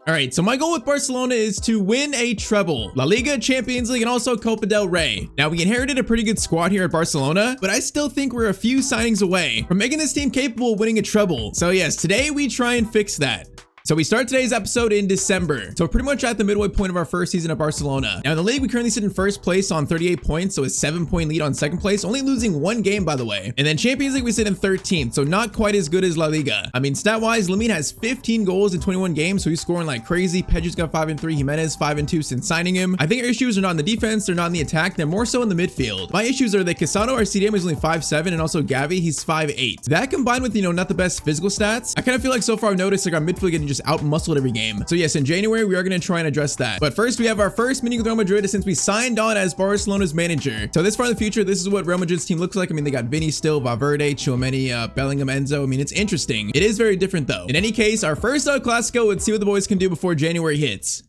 All right, so my goal with Barcelona is to win a treble, La Liga, Champions League, and also Copa del Rey. Now, we inherited a pretty good squad here at Barcelona, but I still think we're a few signings away from making this team capable of winning a treble. So yes, today we try and fix that. So we start today's episode in December. So we're pretty much at the midway point of our first season at Barcelona. Now in the league, we currently sit in first place on 38 points. So a 7-point lead on second place, only losing one game, by the way. And then Champions League, we sit in 13th. So not quite as good as La Liga. I mean, stat wise, Lamine has 15 goals in 21 games. So he's scoring like crazy. Pedri's got 5 and 3. Jimenez 5 and 2 since signing him. I think our issues are not in the defense. They're not in the attack. They're more so in the midfield. My issues are that Casado, our CDM, is only 5'7", and also Gavi, he's 5'8". That combined with, not the best physical stats, I kind of feel like so far I've noticed like our midfield getting just out-muscled every game. So yes, in January, we are going to try and address that. But first, we have our first meeting with Real Madrid since we signed on as Barcelona's manager. So this far in the future, this is what Real Madrid's team looks like. I mean, they got Vinny still, Valverde, Tchouaméni, Bellingham, Enzo. I mean, it's interesting. It is very different though. In any case, our first El Clasico, let's see what the boys can do before January hits.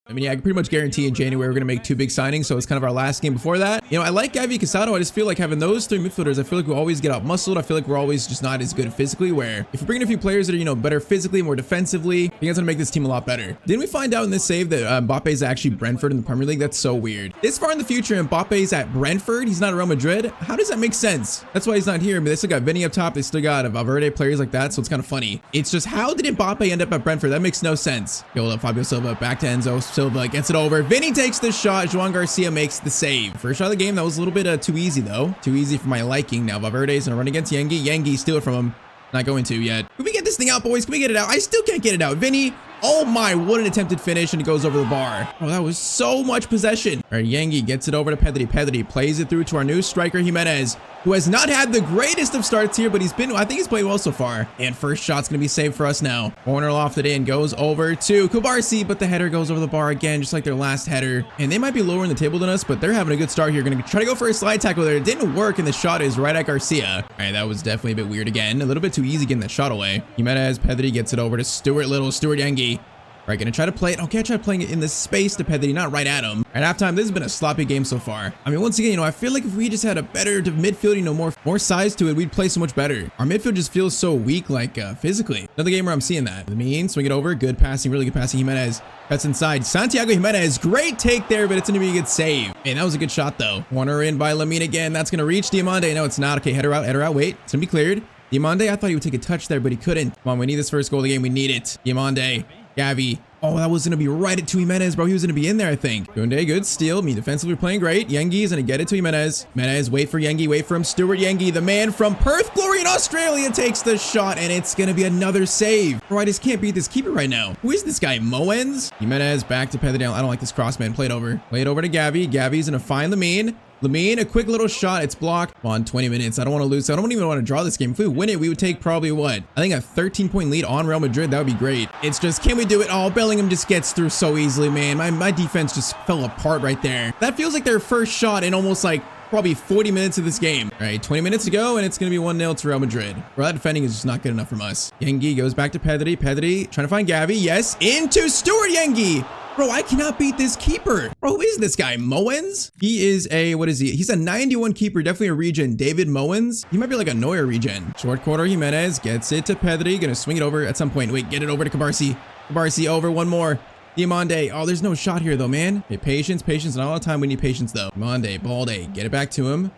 I mean, yeah, I can pretty much guarantee in January we're going to make 2 big signings, so it's kind of our last game before that. I like Gavi, Casado. I just feel like having those 3 midfielders, I feel like we always get out muscled. I feel like we're always just not as good physically, where if we bring in a few players that are, better physically, more defensively, I think that's going to make this team a lot better. Didn't we find out in this save that Mbappe's actually Brentford in the Premier League? That's so weird. This far in the future, Mbappe's at Brentford. He's not at Real Madrid. How does that make sense? That's why he's not here. I mean, they still got Vinny up top. They still got Valverde, players like that, so it's kind of funny. It's just, how did Mbappe end up at Brentford? That makes no sense. Hold up, Fabio Silva, back to Enzo. Silva gets it over. Vinny takes the shot. Joan Garcia makes the save. First shot of the game, that was a little bit too easy though. Too easy for my liking. Now Valverde's gonna run against Yengi. Yengi, steal it from him. Not going to yet. Can we get this thing out, boys? Can we get it out? I still can't get it out. Vinny. Oh my, what an attempted finish, and it goes over the bar. Oh, that was so much possession. All right, Yengi gets it over to Pedri. Pedri plays it through to our new striker, Jimenez, who has not had the greatest of starts here, but I think he's played well so far. And first shot's gonna be saved for us now. Corner lofted in, goes over to Kubarsi, but the header goes over the bar again, just like their last header. And they might be lower in the table than us, but they're having a good start here. Gonna try to go for a slide tackle there. It didn't work, and the shot is right at Garcia. All right, that was definitely a bit weird again. A little bit too easy getting that shot away. Jimenez, Pedri gets it over to Stuart Little, Stuart Yengi. All right, gonna try to play it. Okay, I tried playing it in the space to Pedri, not right at him. At halftime, this has been a sloppy game so far. I mean, once again, I feel like if we just had a better midfield, more size to it, we'd play so much better. Our midfield just feels so weak, like physically. Another game where I'm seeing that. Lamine, swing it over, good passing, really good passing. Jimenez, that's inside. Santiago Jimenez, great take there, but it's gonna be a good save. And that was a good shot though. Corner in by Lamine again. That's gonna reach Diamande. No, it's not. Okay, header out. Wait, it's gonna be cleared. Diamande, I thought he would take a touch there, but he couldn't. Come on, we need this first goal of the game. We need it. Diamande, Gavi. Oh, that was going to be right at Jimenez, bro. He was going to be in there, I think. Kunde, good steal. Me defensively playing great. Yengi is going to get it to Jimenez. Jimenez, wait for Yengi. Wait for him. Stuart Yengi, the man from Perth Glory in Australia, takes the shot, and it's going to be another save. Bro, I just can't beat this keeper right now. Who is this guy? Moens? Jimenez, back to Pedri. I don't like this cross, man. Play it over to Gavi. Gavi's going to find Lamine. Lamine, a quick little shot. It's blocked. Come on, 20 minutes. I don't want to lose. I don't even want to draw this game. If we win it, we would take probably what? I think a 13-point lead on Real Madrid. That would be great. It's just, can we do it? Oh, Bellingham just gets through so easily, man. My defense just fell apart right there. That feels like their first shot in almost like probably 40 minutes of this game. All right, 20 minutes to go, and it's going to be 1-0 to Real Madrid. Bro, that defending is just not good enough from us. Yengi goes back to Pedri. Pedri trying to find Gavi. Yes, into Stuart Yengi. Bro, I cannot beat this keeper. Bro, who is this guy? Moens? He is a, what is he? He's a 91 keeper, definitely a regen. David Moens. He might be like a Neuer regen. Short corner, Jimenez gets it to Pedri. Gonna swing it over at some point. Wait, get it over to Kubarsi. Kubarsi over, one more. Diamande. Oh, there's no shot here though, man. Okay, patience. Not a lot of time. We need patience though. Diamande, Balde, get it back to him.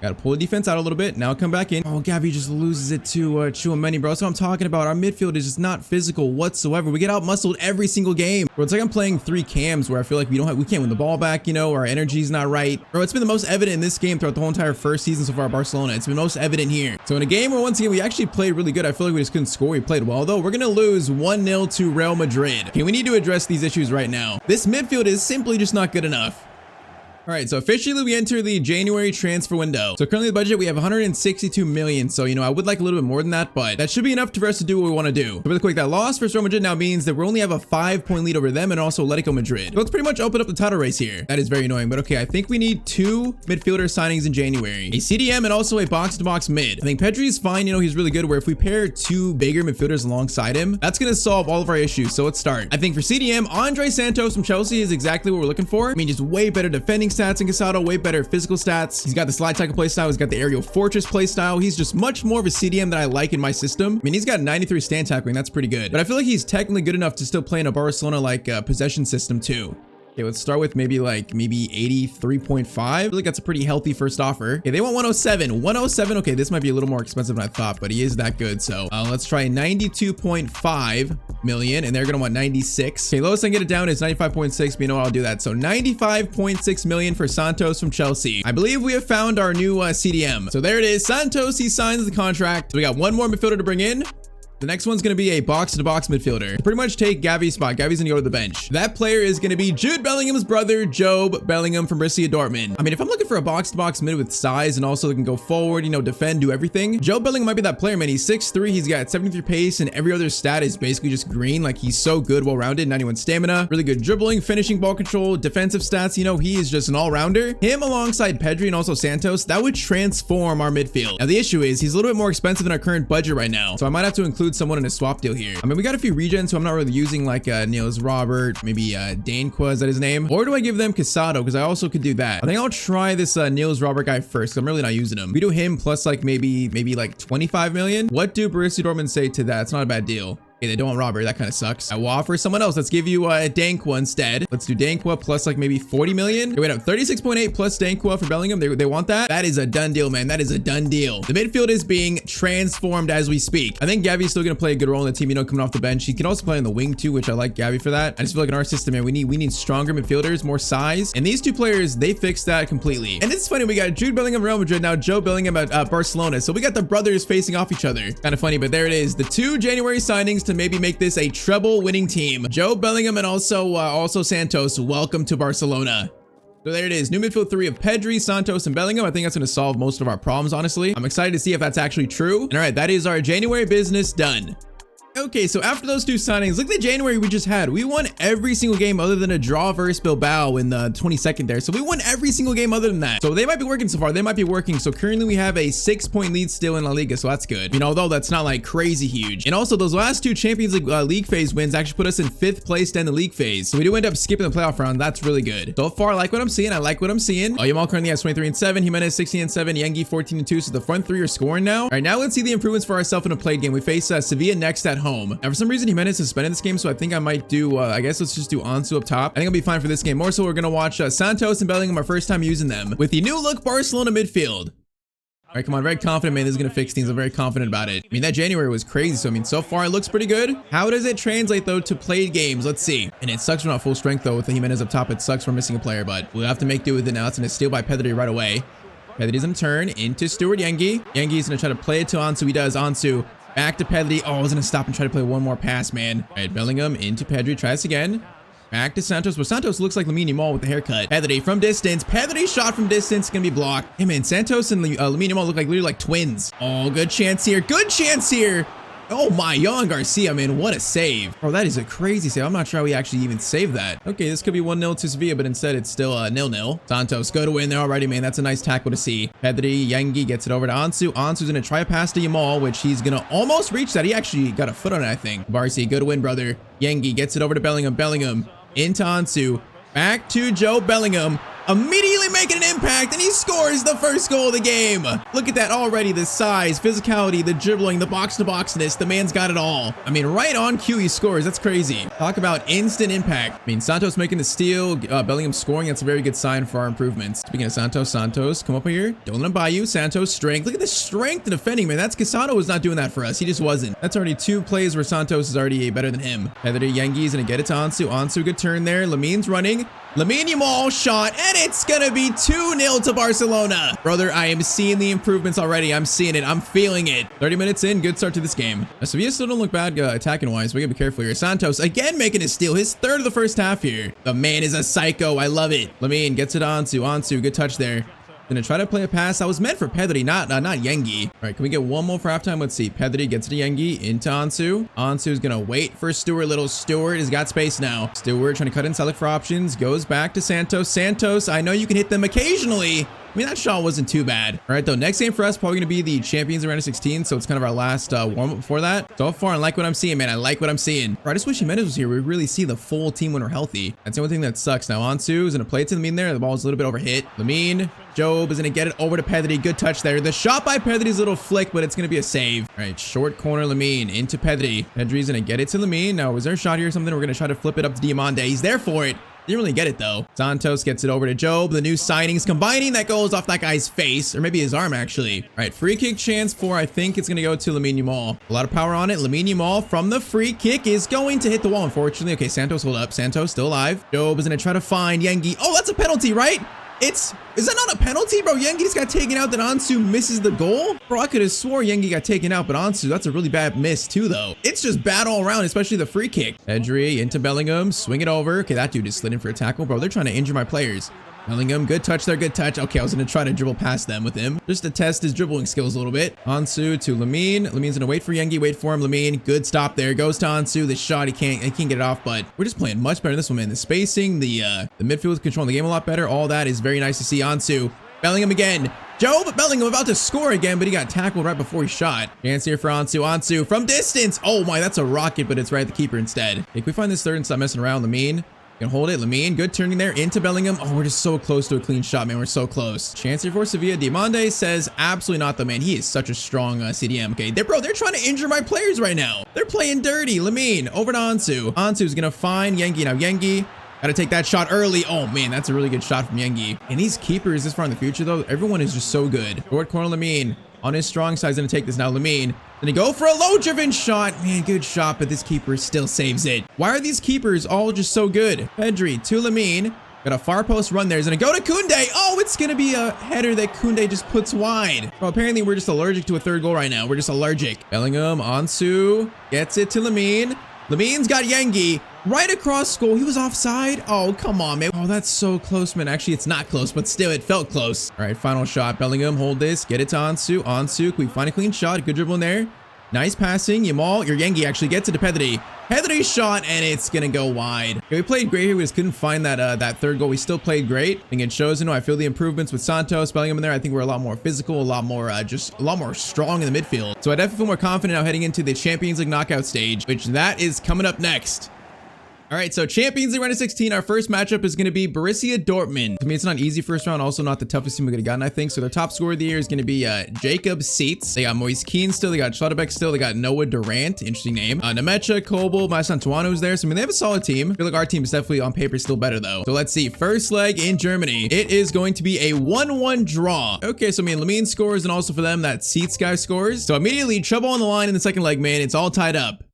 Got to pull the defense out a little bit. Now come back in. Oh, Gavi just loses it to Tchouaméni, bro. That's what I'm talking about. Our midfield is just not physical whatsoever. We get out muscled every single game. Bro, it's like I'm playing 3 cams where I feel like we can't win the ball back, our energy's not right. Bro, it's been the most evident in this game throughout the whole entire first season so far at Barcelona. It's been most evident here. So in a game where once again we actually played really good, I feel like we just couldn't score. We played well though. We're gonna lose 1-0 to Real Madrid. Okay, we need to address these issues right now. This midfield is simply just not good enough. All right, so officially we enter the January transfer window. So currently the budget, we have 162 million. So, I would like a little bit more than that, but that should be enough for us to do what we want to do. So really quick, that loss for Real Madrid now means that we only have a 5-point lead over them and also Atletico Madrid. So let's pretty much open up the title race here. That is very annoying, but okay, I think we need 2 midfielder signings in January. A CDM and also a box-to-box mid. I think Pedri is fine, he's really good, where if we pair 2 bigger midfielders alongside him, that's going to solve all of our issues. So let's start. I think for CDM, Andre Santos from Chelsea is exactly what we're looking for. I mean, just way better defending stats and Casado way better physical stats. He's got the slide tackle playstyle. He's got the aerial fortress playstyle. He's just much more of a CDM that I like in my system. I mean, he's got 93 stand tackling. That's pretty good. But I feel like he's technically good enough to still play in a Barcelona like possession system too. Okay, let's start with maybe 83.5. I feel like that's a pretty healthy first offer. Okay, they want 107. 107. Okay, this might be a little more expensive than I thought, but he is that good. So let's try 92.5 million, and they're gonna want 96. Okay, lowest I can get it down is 95.6, but you know what, I'll do that. So 95.6 million for Santos from Chelsea. I believe we have found our new CDM. So there it is. Santos, he signs the contract. So we got one more midfielder to bring in. The next one's going to be a box-to-box midfielder. Pretty much take Gavi's spot. Gavi's going to go to the bench. That player is going to be Jude Bellingham's brother, Jobe Bellingham from Borussia Dortmund. I mean, if I'm looking for a box-to-box mid with size and also can go forward, you know, defend, do everything, Jobe Bellingham might be that player, man. He's 6'3", he's got 73 pace, and every other stat is basically just green. Like, he's so good, well-rounded, 91 stamina, really good dribbling, finishing, ball control, defensive stats. You know, he is just an all-rounder. Him alongside Pedri and also Santos, that would transform our midfield. Now, the issue is he's a little bit more expensive than our current budget right now, so I might have to include someone in a swap deal here. I mean, we got a few regens, so I'm not really using like Niels Robert, maybe Danequa, is that his name? Or do I give them Casado? Because I also could do that. I think I'll try this Niels Robert guy first, because I'm really not using him. We do him plus like maybe like 25 million. What do Borussia Dortmund say to that? It's not a bad deal. Okay, they don't want Robert. That kind of sucks. I will offer someone else. Let's give you Danequa instead. Let's do Danequa plus like maybe 40 million. Okay, wait up. 36.8 plus Danequa for Bellingham. They want that? That is a done deal, man. That is a done deal. The midfield is being transformed as we speak. I think Gavi's still going to play a good role in the team, you know, coming off the bench. He can also play on the wing too, which I like Gavi for that. I just feel like in our system, man, we need stronger midfielders, more size. And these two players, they fixed that completely. And it's funny. We got Jude Bellingham, Real Madrid, now Joe Bellingham at Barcelona. So we got the brothers facing off each other. Kind of funny, but there it is. The 2 January signings to maybe make this a treble winning team. Joe Bellingham and also Santos, welcome to Barcelona. So there it is. New midfield 3 of Pedri, Santos, and Bellingham. I think that's going to solve most of our problems, honestly. I'm excited to see if that's actually true. And all right, that is our January business done. Okay, so after those 2 signings, look at the January we just had. We won every single game other than a draw versus Bilbao in the 22nd there. So we won every single game other than that. So they might be working so far. They might be working. So currently we have a 6-point lead still in La Liga. So that's good. You know, although that's not like crazy huge. And also those last 2 Champions League league phase wins actually put us in 5th place to end the league phase. So we do end up skipping the playoff round. That's really good. So far, I like what I'm seeing. I like what I'm seeing. Yamal currently has 23-7. Jimenez 16-7. Yengi 14-2. So the front 3 are scoring now. All right, now let's see the improvements for ourselves in a played game. We face Sevilla next at home. Now for some reason, Jimenez is suspended this game, so I think I might do I guess let's just do Ansu up top. I think I'll be fine for this game. More so, we're gonna watch Santos and Bellingham, our first time using them with the new look Barcelona midfield. All right, come on, very confident, man. This is gonna fix things. I'm very confident about it. I mean, that January was crazy, so I mean, so far it looks pretty good. How does it translate though to played games? Let's see. And it sucks we're not full strength though with the Jimenez up top. It sucks we're missing a player, but we'll have to make do with it now. It's gonna steal by Pedri right away. Pedri's gonna turn into Stuart Yengi. Yengi's gonna try to play it to Ansu. He does. Ansu back to Pedri. Oh, I was gonna stop and try to play one more pass, man. All right, Bellingham into Pedri. Try this again. Back to Santos. But Santos looks like Lamine Yamal with the haircut. Pedri from distance. Pedri shot from distance. Gonna be blocked. Hey, man, Santos and Lamine Yamal look like literally like twins. Oh, good chance here. Good chance here. Oh my, Yohan Garcia, man, what a save. Bro, that is a crazy save. I'm not sure how we actually even saved that. Okay, this could be 1-0 to Sevilla, but instead it's still 0-0. Santos, go to win there already, man. That's a nice tackle to see. Pedri, Yengi gets it over to Ansu. Ansu's gonna try a pass to Yamal, which he's gonna almost reach that. He actually got a foot on it, I think. Barcy, go to win, brother. Yengi gets it over to Bellingham. Bellingham into Ansu. Back to Joe Bellingham. Immediately making an impact, and he scores the first goal of the game. Look at that already. The size, physicality, the dribbling, the box-to-boxness. The man's got it all. I mean, right on cue, he scores. That's crazy. Talk about instant impact. I mean, Santos making the steal, Bellingham scoring. That's a very good sign for our improvements. Speaking of Santos, come up here. Don't let him buy you. Santos, strength. Look at the strength in defending, man. That's Casado was not doing that for us. He just wasn't. That's already 2 plays where Santos is already better than him. Pedri, Yengi's gonna get it to Ansu. Ansu, good turn there. Lamine's running. Lamine Yamal shot, and it's gonna be 2-0 to Barcelona. Brother, I am seeing the improvements already. I'm seeing it. I'm feeling it. 30 minutes in, good start to this game. Sevilla still don't look bad attacking-wise. We gotta be careful here. Santos again making a steal. His 3rd of the first half here. The man is a psycho. I love it. Lamine gets it on to Ansu. Good touch there. Gonna try to play a pass that was meant for Pedri, not Yengi. All right, can we get one more for halftime? Let's see. Pedri gets to Yengi into Ansu. Ansu's gonna wait for Stewart. Little Stewart has got space now. Stewart trying to cut inside, look for options. Goes back to Santos. Santos, I know you can hit them occasionally. I mean, that shot wasn't too bad. All right, though, next game for us probably going to be the Champions Round of 16, so it's kind of our last warm-up before that. So far, I like what I'm seeing, man. I like what I'm seeing. All right, I just wish Jimenez was here. We really see the full team when we're healthy. That's the only thing that sucks. Now, Ansu is going to play it to Lamine there. The ball's a little bit overhit. Lamine, Jobe is going to get it over to Pedri. Good touch there. The shot by Pedri is a little flick, but it's going to be a save. All right, short corner Lamine into Pedri. Pedri's going to get it to Lamine. Now, was there a shot here or something? We're going to try to flip it up to Diamande. He's there for it. Didn't really get it though. Santos gets it over to Jobe. The new signings combining that goes off that guy's face, or maybe his arm actually. All right, free kick chance for, I think it's gonna go to Lamine Yamal. A lot of power on it. Lamine Yamal from the free kick is going to hit the wall, unfortunately. Okay, Santos, hold up. Santos still alive. Jobe is gonna try to find Yengi. Oh, that's a penalty, right? Is that not a penalty, bro? Yengi just got taken out, then Ansu misses the goal. Bro, I could have swore Yengi got taken out, but Ansu, that's a really bad miss too, though. It's just bad all around, especially the free kick. Pedri into Bellingham, swing it over. Okay, that dude just slid in for a tackle. Bro, they're trying to injure my players. Bellingham, good touch there, good touch. Okay, I was going to try to dribble past them with him, just to test his dribbling skills a little bit. Ansu to Lamine. Lamine's going to wait for Yengi, wait for him. Lamine, good stop there. Goes to Ansu. The shot, he can't get it off, but we're just playing much better this one, man. The spacing, the midfield is controlling the game a lot better. All that is very nice to see. Ansu, Bellingham again. Jobe Bellingham about to score again, but he got tackled right before he shot. Chance here for Ansu. Ansu from distance. Oh my, that's a rocket, but it's right at the keeper instead. Hey, can we find this third and stop messing around? Lamine can hold it. Lamine, good turning there into Bellingham. Oh, we're just so close to a clean shot, man. We're so close. Chance here for Sevilla. Diamande says absolutely not, though, man. He is such a strong CDM. Okay, they're trying to injure my players right now. They're playing dirty. Lamine over to Ansu. Ansu's gonna find Yengi. Now Yengi gotta take that shot early. Oh man, that's a really good shot from Yengi. And these keepers this far in the future, though, everyone is just so good. Short corner Lamine on his strong side is gonna take this now. Lamine gonna go for a low-driven shot. Man, good shot, but this keeper still saves it. Why are these keepers all just so good? Pedri to Lamine. Got a far post run there. He's gonna go to Koundé. Oh, it's gonna be a header that Koundé just puts wide. Well, apparently we're just allergic to a third goal right now. We're just allergic. Bellingham, Ansu gets it to Lamine. Lamine's got Yengi right across goal. He was offside. Oh, come on, man. Oh, that's so close, man. Actually, it's not close, but still, it felt close. All right, final shot. Bellingham, hold this. Get it to Ansu. Ansu, can we find a clean shot? Good dribble in there. Nice passing. Yamal, your Yengi actually gets it to Pedri. Pedri's shot, and it's gonna go wide. Okay, we played great here. We just couldn't find that third goal. We still played great. I think it shows, I feel the improvements with Santos, Bellingham in there. I think we're a lot more physical, a lot more strong in the midfield. So I definitely feel more confident now heading into the Champions League knockout stage, which that is coming up next. All right, so Champions League round of 16, our first matchup is going to be Borussia Dortmund. I mean, it's not easy first round, also not the toughest team we could have gotten, I think. So their top scorer of the year is going to be Jacob Seitz. They got Moise Kean still, they got Schlotterbeck still, they got Noah Durant, interesting name. Nemecha, Kobel, Masantuano's there. So, I mean, they have a solid team. I feel like our team is definitely on paper still better, though. So let's see, first leg in Germany. It is going to be a 1-1 draw. Okay, so I mean, Lamine scores, and also for them, that Seitz guy scores. So immediately, trouble on the line in the second leg, man. It's all tied up.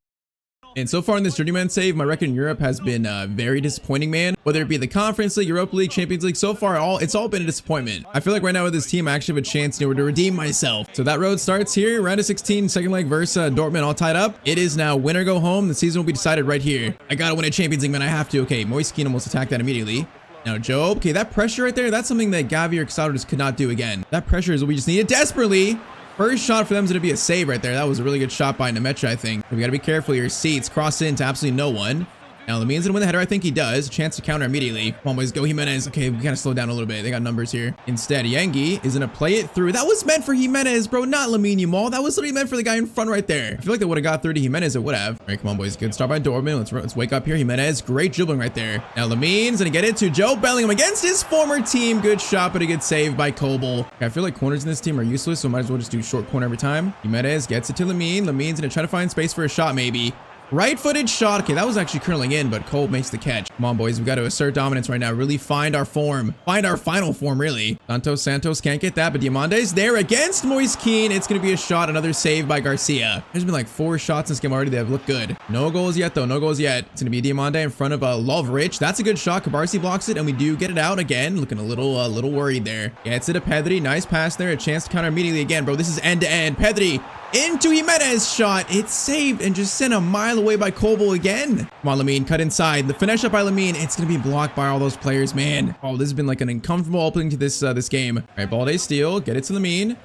And so far in this journeyman save, my record in Europe has been very disappointing, man. Whether it be the Conference League, Europa League, Champions League, so far, it's all been a disappointment. I feel like right now with this team, I actually have a chance to redeem myself. So that road starts here, round of 16, second leg versus Dortmund, all tied up. It is now win or go home. The season will be decided right here. I gotta win a Champions League, man. I have to. Okay, Moise Kean almost attacked that immediately. Now Jobe, okay, that pressure right there, that's something that Gavi or Casado just could not do again. That pressure is what we just needed desperately. First shot for them is going to be a save right there. That was a really good shot by Nemecha, I think. We got to be careful here. Seats cross into absolutely no one. Now, Lamine's going to win the header. I think he does. Chance to counter immediately. Come on, boys. Go Jimenez. Okay, we got to slow down a little bit. They got numbers here. Instead, Yengi is going to play it through. That was meant for Jimenez, bro. Not Lamine Yamal. That was literally meant for the guy in front right there. I feel like they would have got through to Jimenez. It would have. All right, come on, boys. Good start by Dortmund. Let's wake up here. Jimenez. Great dribbling right there. Now, Lamine's going to get it to Jobe Bellingham against his former team. Good shot, but a good save by Kobel. Okay, I feel like corners in this team are useless, so might as well just do short corner every time. Jimenez gets it to Lamine. Lamine's going to try to find space for a shot, maybe. Right-footed shot. Okay, that was actually curling in, but Cole makes the catch. Come on, boys. We got to assert dominance right now. Really find our form. Find our final form, really. Santos can't get that, but Diamande's there against Moise Kean. It's going to be a shot. Another save by Garcia. There's been like 4 shots in this game already that have looked good. No goals yet, though. No goals yet. It's going to be Diamande in front of Lovrich. That's a good shot. Cabarsi blocks it, and we do get it out again. Looking a little worried there. Gets it to Pedri. Nice pass there. A chance to counter immediately again, bro. This is end-to-end. Pedri into Jimenez shot. It's saved and just sent a mile away by Kobel again. Come on, Lamine, cut inside. The finish up by Lamine. It's going to be blocked by all those players, man. Oh, this has been like an uncomfortable opening to this game. All right, Balde steal. Get it to Lamine.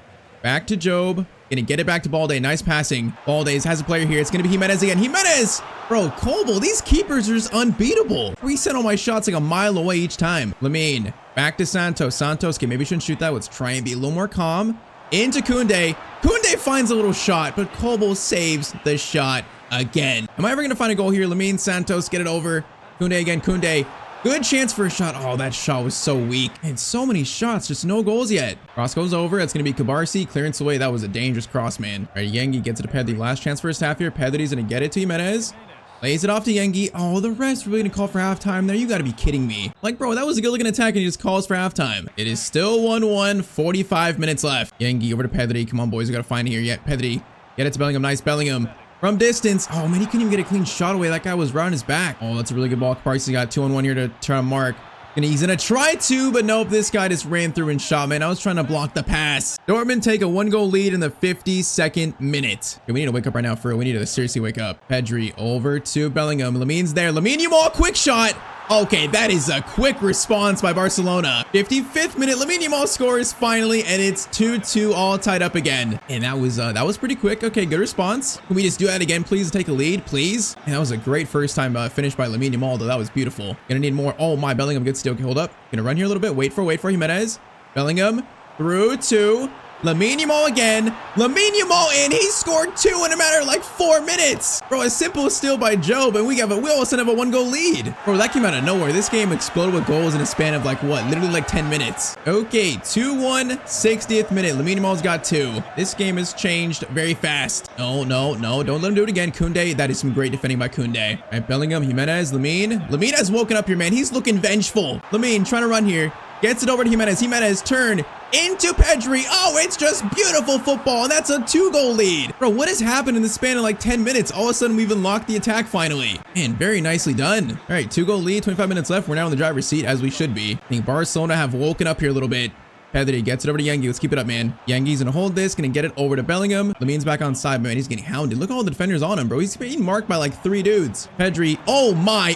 Back to Jobe. Gonna get it back to Balde. Nice passing. Balde has a player here. It's gonna be Jimenez again. Jimenez! Bro, Kobel, these keepers are just unbeatable. We sent all my shots like a mile away each time. Lamine. Back to Santos. Santos, okay, maybe we shouldn't shoot that. Let's try and be a little more calm. Into Koundé. Koundé finds a little shot, but Kobo saves the shot again. Am I ever going to find a goal here? Lamine Santos, get it over. Koundé again, Koundé. Good chance for a shot. Oh, that shot was so weak. And so many shots, just no goals yet. Cross goes over. That's going to be Cabarsi. Clearance away. That was a dangerous cross, man. All right, Yengi gets it to Pedri. Last chance for his half here. Pedri's going to get it to Jimenez. Lays it off to Yengi. Oh, the refs really going to call for halftime there. You got to be kidding me. Like, bro, that was a good looking attack and he just calls for halftime. It is still 1-1, 45 minutes left. Yengi over to Pedri. Come on, boys. We got to find it here yet. Pedri. Get it to Bellingham. Nice Bellingham. From distance. Oh, man, he couldn't even get a clean shot away. That guy was round his back. Oh, that's a really good ball. Cabarsi got 2-on-1 here to try to mark. He's gonna try to, but nope, this guy just ran through and shot, man. I was trying to block the pass. Dortmund take a 1-goal lead in the 52nd minute. Okay, we need to wake up right now for real. We need to seriously wake up. Pedri over to Bellingham. Lamine's there. Lamine Yamal, quick shot. Okay, that is a quick response by Barcelona. 55th minute, Lamine Yamal scores finally, and it's 2-2, all tied up again. And that was pretty quick. Okay, good response. Can we just do that again, please, to take a lead, please? And that was a great first time finish by Lamine Yamal, though. That was beautiful. Gonna need more. Oh my, Bellingham gets still. Okay, hold up. Gonna run here a little bit. Wait for Jimenez. Bellingham through to Lamine Yamal again. Lamine Yamal in. He scored 2 in a matter of like 4 minutes. Bro, a simple steal by Jobe, and we all of a sudden have a 1-goal lead. Bro, that came out of nowhere. This game exploded with goals in a span of like what? Literally like 10 minutes. Okay, 2-1, 60th minute. Lamine Yamal's got 2. This game has changed very fast. No. Don't let him do it again. Koundé, that is some great defending by Koundé. All right, Bellingham, Jimenez, Lamine. Lamine has woken up here, man. He's looking vengeful. Lamine trying to run here. Gets it over to Jimenez. Jimenez turn into Pedri. Oh, it's just beautiful football. And that's a 2-goal lead. Bro, what has happened in the span of like 10 minutes? All of a sudden, we've unlocked the attack finally. Man, very nicely done. All right, 2-goal lead, 25 minutes left. We're now in the driver's seat as we should be. I think Barcelona have woken up here a little bit. Pedri gets it over to Yengi. Let's keep it up, man. Yengi's gonna hold this, gonna get it over to Bellingham. Lamine's back on side, man. He's getting hounded. Look at all the defenders on him, bro. He's being marked by like 3 dudes. Pedri. Oh my,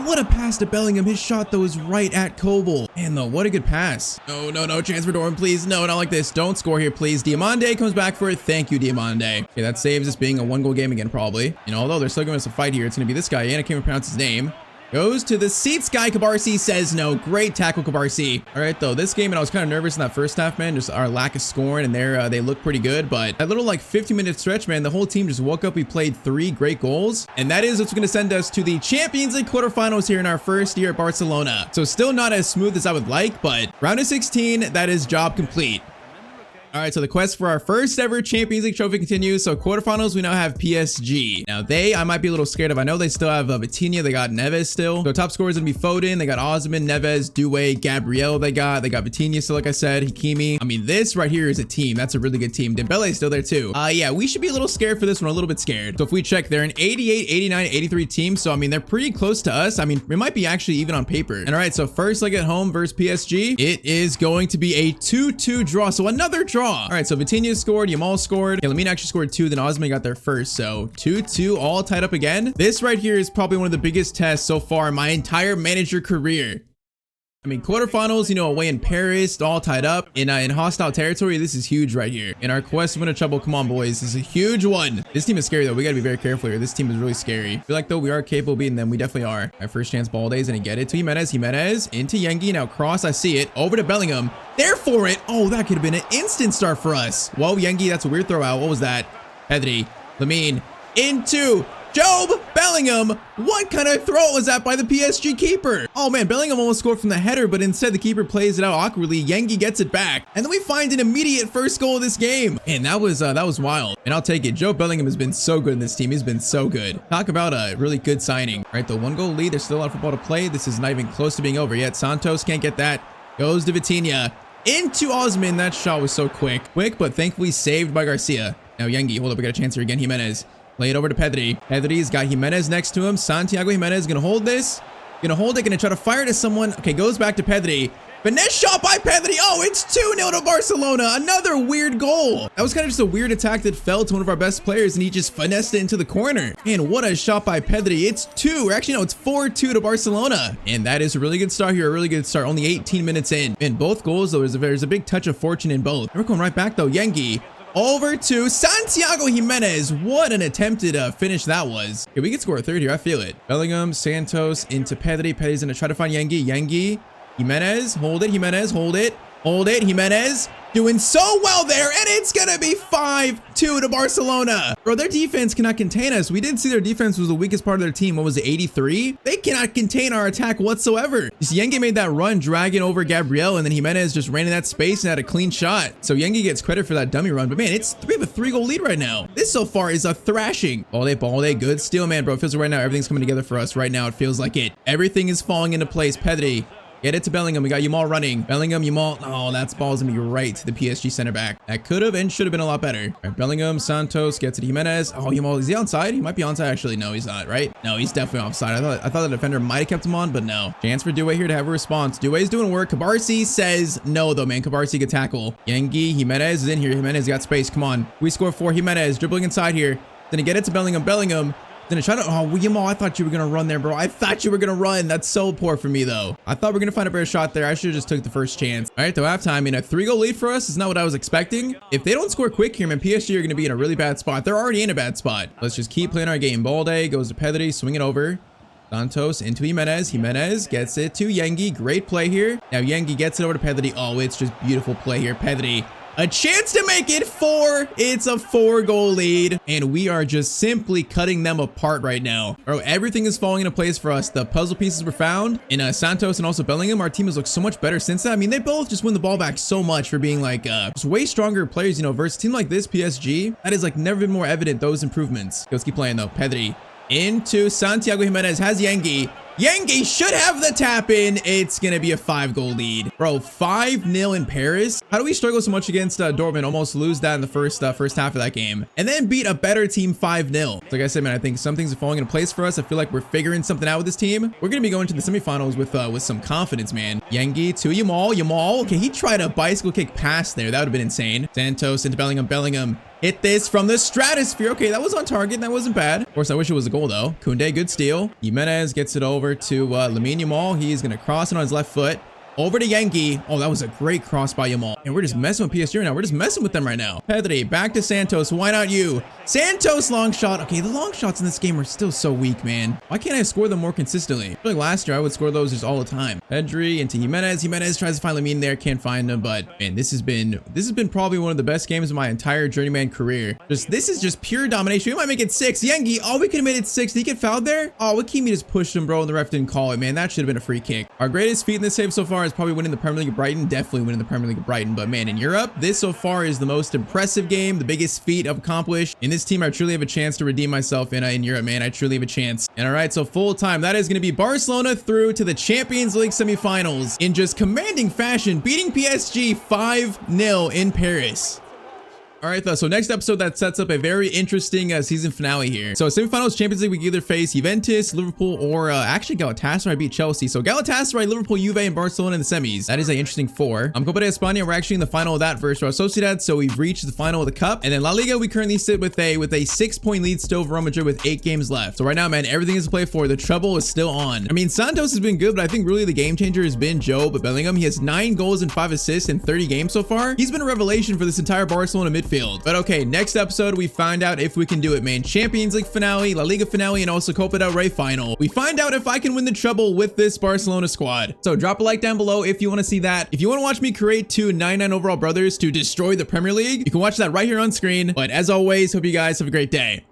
what a pass to Bellingham. His shot, though, is right at Kobo. Man, though, what a good pass. No, chance for Dortmund, please. No, not like this. Don't score here, please. Diamande comes back for it. Thank you, Diamande. Okay, that saves us being a 1-goal game again, probably. You know, although they're still giving us a fight here, it's gonna be this guy. I can't even pronounce his name. Goes to the seats guy. Cabarsi says no. Great tackle, Cabarsi. All right, though, this game, and I was kind of nervous in that first half, man. Just our lack of scoring, and they look pretty good. But that little like 50-minute stretch, man, the whole team just woke up. We played 3 great goals, and that is what's going to send us to the Champions League quarterfinals here in our first year at Barcelona. So still not as smooth as I would like, but round of 16, that is job complete. All right, so the quest for our first ever Champions League trophy continues. So quarterfinals, we now have PSG. Now I might be a little scared of. I know they still have Vitinha. They got Neves still. So top scorers gonna be Foden. They got Osman, Neves, Doué, Gabriel. They got Vitinha still, like I said, Hakimi. I mean, this right here is a team. That's a really good team. Dembele is still there too. Yeah, we should be a little scared for this one. A little bit scared. So if we check, they're an 88, 89, 83 team. So I mean, they're pretty close to us. I mean, it might be actually even on paper. And all right, so first leg at home versus PSG. It is going to be a 2-2 draw. So another draw. All right, so Vitinha scored, Yamal scored. Okay, Lamine actually scored 2, then Osman got there first. So 2-2, all tied up again. This right here is probably one of the biggest tests so far in my entire manager career. I mean, quarterfinals, you know, away in Paris, all tied up in hostile territory. This is huge right here. In our quest to win a treble, come on, boys. This is a huge one. This team is scary, though. We got to be very careful here. This team is really scary. I feel like, though, we are capable of beating them. We definitely are. Our first chance, Balde's going to get it to Jimenez. Jimenez into Yengi. Now cross. I see it. Over to Bellingham. There for it. Oh, that could have been an instant start for us. Whoa, Yengi, that's a weird throw out. What was that? Pedri. Lamine. Into Jobe. Bellingham. What kind of throw was that by the PSG keeper? Oh man, Bellingham almost scored from the header, but instead the keeper plays it out awkwardly. Yengi gets it back, and then we find an immediate first goal of this game. And that was wild. And I'll take it. Jobe Bellingham has been so good in this team. He's been so good. Talk about a really good signing. All right, the 1-goal lead. There's still a lot of football to play. This is not even close to being over yet. Santos can't get that. Goes to Vitinha. Into Osman. That shot was so quick, but thankfully saved by Garcia. Now Yengi, hold up, we got a chance here again. Jimenez. Play it over to Pedri. Pedri's got Jimenez next to him. Santiago Jimenez gonna hold this. Gonna hold it. Gonna try to fire to someone. Okay, goes back to Pedri. Finesse shot by Pedri. Oh, it's 2-0 to Barcelona. Another weird goal. That was kind of just a weird attack that fell to one of our best players, and he just finessed it into the corner. And what a shot by Pedri. It's 2. Or actually, no, it's 4-2 to Barcelona. And that is a really good start here. A really good start. Only 18 minutes in. And both goals, though, there's a big touch of fortune in both. We're going right back, though. Yengi. Over to Santiago Jimenez. What an attempted finish that was. Okay, we can score a third here. I feel it. Bellingham, Santos into Pedri. Pedri's going to try to find Yengi. Yengi Jimenez, hold it. Jimenez, hold it. Hold it. Jimenez doing so well there. And it's going to be 5-2 to Barcelona. Bro, their defense cannot contain us. We did see their defense was the weakest part of their team. What was it, 83? They cannot contain our attack whatsoever. This Yengi made that run, dragging over Gabriel, and then Jimenez just ran in that space and had a clean shot. So Yengi gets credit for that dummy run. But man, we have a 3-goal lead right now. This so far is a thrashing. Ball day, good steal, man, bro. It feels like right now everything's coming together for us. Right now, it feels like it. Everything is falling into place. Pedri. Get it to Bellingham. We got Yamal running. Bellingham, Yamal. Oh, that ball's gonna be right to the PSG center back. That could have and should have been a lot better. All right, Bellingham, Santos gets it to Jimenez. Oh, Yamal, is he onside? He might be onside. Actually, no, he's not, right? No, he's definitely offside. I thought the defender might have kept him on, but no. Chance for Doué here to have a response. Doué's doing work. Cabarsi says no, though, man. Cabarsi could tackle. Yengi, Jimenez is in here. Jimenez got space. Come on. We score 4. Jimenez dribbling inside here. Then get it to Bellingham. Bellingham. Then I try to, oh, Yamal, I thought you were going to run there, bro. I thought you were going to run. That's so poor for me, though. I thought we were going to find a better shot there. I should have just took the first chance. All right, though, halftime, a 3-goal lead for us is not what I was expecting. If they don't score quick here, man, PSG are going to be in a really bad spot. They're already in a bad spot. Let's just keep playing our game. Ball day goes to Pedri, swing it over. Santos into Jimenez. Jimenez gets it to Yengi. Great play here. Now Yengi gets it over to Pedri. Oh, it's just beautiful play here. Pedri. A chance to make it 4. It's a 4-goal lead. And we are just simply cutting them apart right now. Bro, everything is falling into place for us. The puzzle pieces were found in Santos and also Bellingham. Our team has looked so much better since that. I mean, they both just win the ball back so much for being like just way stronger players, you know, versus a team like this, PSG. That is like never been more evident, those improvements. Let's keep playing though. Pedri into Santiago Jimenez. Has Yengi. Yengi should have the tap in. It's going to be a 5-goal lead. Bro, 5-0 in Paris. How do we struggle so much against Dortmund? Almost lose that in the first half of that game. And then beat a better team 5-0. Like I said, man, I think some things are falling into place for us. I feel like we're figuring something out with this team. We're going to be going to the semifinals with some confidence, man. Yengi to Yamal. Yamal. Okay, he tried a bicycle kick pass there. That would have been insane. Santos into Bellingham. Bellingham. Hit this from the stratosphere. Okay, that was on target. That wasn't bad. Of course, I wish it was a goal, though. Koundé, good steal. Jimenez gets it over to Lamine Yamal. He's going to cross it on his left foot. Over to Yengi. Oh, that was a great cross by Yamal. And we're just messing with PSG right now. We're just messing with them right now. Pedri, back to Santos. Why not you? Santos, long shot. Okay, the long shots in this game are still so weak, man. Why can't I score them more consistently? I feel like last year I would score those just all the time. Pedri into Jimenez. Jimenez tries to find Lamine there. Can't find him, but man, this has been probably one of the best games of my entire journeyman career. This is just pure domination. We might make it 6. Yengi, oh, we could have made it 6. Did he get fouled there? Oh, Wakimi just pushed him, bro, and the ref didn't call it, man. That should have been a free kick. Our greatest feat in this save so far is probably winning the Premier League of Brighton. Definitely winning the Premier League of Brighton. But man, in Europe, this so far is the most impressive game, the biggest feat I've accomplished. In this team, I truly have a chance to redeem myself in Europe, man. I truly have a chance. And all right, so full time, that is going to be Barcelona through to the Champions League semifinals in just commanding fashion, beating PSG 5-0 in Paris. All right, though. So next episode, that sets up a very interesting season finale here. So semifinals Champions League, we either face Juventus, Liverpool, or actually Galatasaray beat Chelsea. So Galatasaray, Liverpool, Juve, and Barcelona in the semis. That is an interesting 4. Copa de España, we're actually in the final of that versus Real Sociedad. So we've reached the final of the cup. And then La Liga, we currently sit with a 6-point lead still over Real Madrid with 8 games left. So right now, man, everything is to play for. The treble is still on. I mean, Santos has been good, but I think really the game changer has been Jobe Bellingham. He has 9 goals and 5 assists in 30 games so far. He's been a revelation for this entire Barcelona midfield. But okay, next episode, we find out if we can do it, man. Champions League finale, La Liga finale, and also Copa del Rey final. We find out if I can win the treble with this Barcelona squad. So drop a like down below if you want to see that. If you want to watch me create 2 99 overall brothers to destroy the Premier League, you can watch that right here on screen. But as always, hope you guys have a great day.